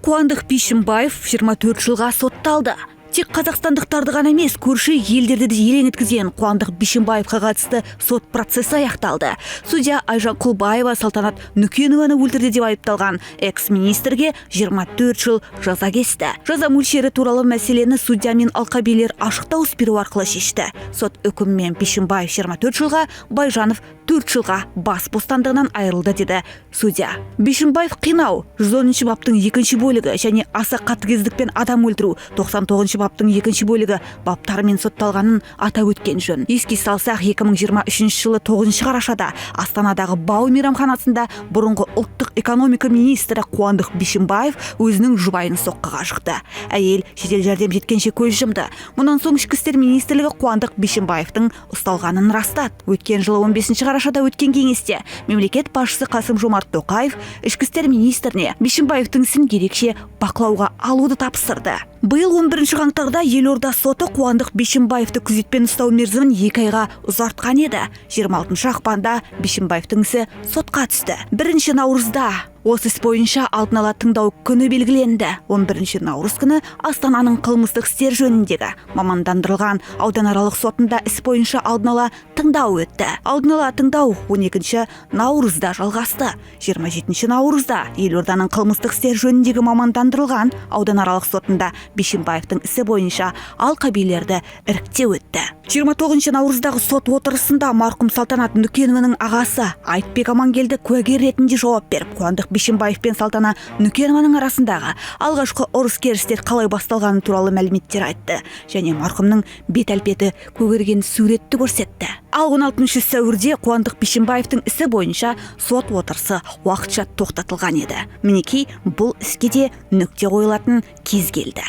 Қуандық Бишімбаев 24 жылға сотталды. Тек қазақстандықтарды ғана емес, көрші елдерді де елең еткізген Қуандық Бишімбаевқа қатысты сот процесі аяқталды. Судья Айжан Құлбаева Салтанат Нүкенованы өлтірді деп айыпталған экс-министрге 24 жыл жаза кесті. Жаза мөлшері туралы мәселені судья мен алқабилер ашық дауыс беру арқылы шешті. Сот үкімімен Бишімбаев 24 жылға, Байжанов 4 жылға бас бостандығынан айырылды деді судья. Бишімбаев қинау 110 баптың 2 бөлігі және аса қатыгездікпен адам өлтіру 99 баптың 2 бөлігі баптарымен сотталғанын атап өткен жөн. Еске салсақ, 2023 жылы 9 қарашада Астанадағы Бау мейрамханасында бұрынғы ұлттық экономика министрі Қуандық Бишімбаев өзінің жұбайын соққыға жықты. Әйел жедел жәрдем жеткенше көз жұмды. Мұнан соң ішкі істер министрлігі Қуандық Бишімбаевтың ұсталғанын растады. Өткен жылы 15 қарашада өткен кеңесте мемлекет басшысы Қасым-Жомарт Тоқаев ішкі істер министріне Бишімбаевтың ісін ерекше бақылауға алуды тапсырды. Биыл 11 қаңтарда елорда соты Қуандық Бишімбаевты күзетпен ұстау мерзімін 2 айға ұзартқан еді. 26 ақпанда Бишімбаевтың ісі сотқа түсті. 1 наурызда осы іс бойынша алдын ала тыңдау күні белгіленді. 11 наурыз күні Астананың қылмыстық істер жөніндегі мамандандырылған ауданаралық сотында іс бойынша алдын ала тыңдау өтті. Алдын ала тыңдау 12 наурызда жалғасты. 27 наурызда елорданың қылмыстық істер жөніндегі мамандандырылған ауданаралық сотында Бишімбаевтың ісі бойынша алқабилерді іріктеу өтті. 29 наурыздағы сот отырысында марқұм Салтанат Нүкенованың ағасы Айтбек Амангелді куәгер ретінде жауап беріп, Қуандық Бишімбаев пен Салтана Нүкенованың арасындағы алғашқы ұрыс-керістер қалай басталғаны туралы мәліметтер айтты және марқұмның бет-әлпеті көгерген суретті көрсетті. Ал 16 сәуірде Қуандық Бишімбаевтың ісі бойынша сот отырысы уақытша тоқтатылған еді. Мінекей, бұл іске де нүкте қойылатын кез келді.